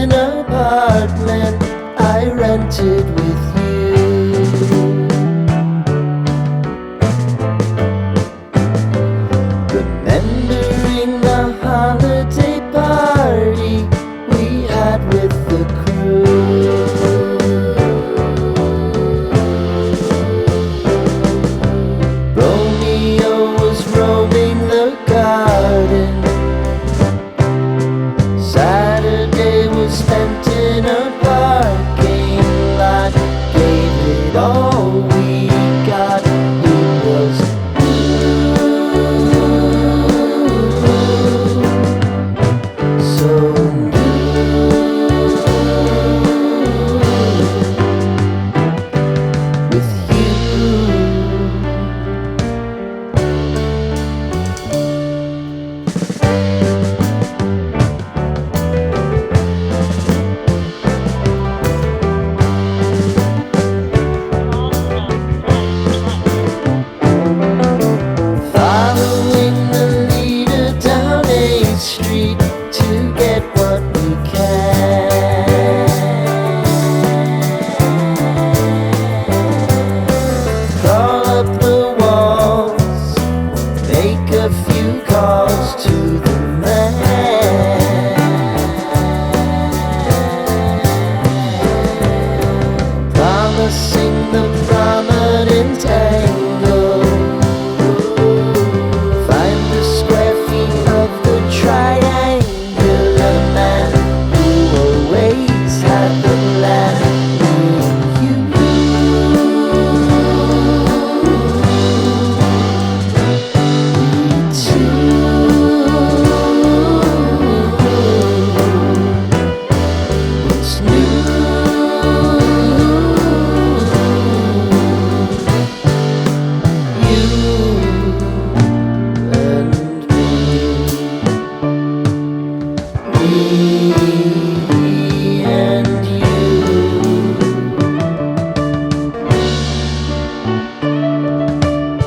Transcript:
an apartment I rented with you. Remembering the holiday party we had with the crew. Romeo was roaming the garden. Saturday was spent in a parking lot. Gave it all we got. It was so with you. Following the leader down 8th Street to get what we can. Crawl up the walls, make a few calls to the man. Promising the prominent angle. Find the square feet of the triangular man who always had the plan. Me.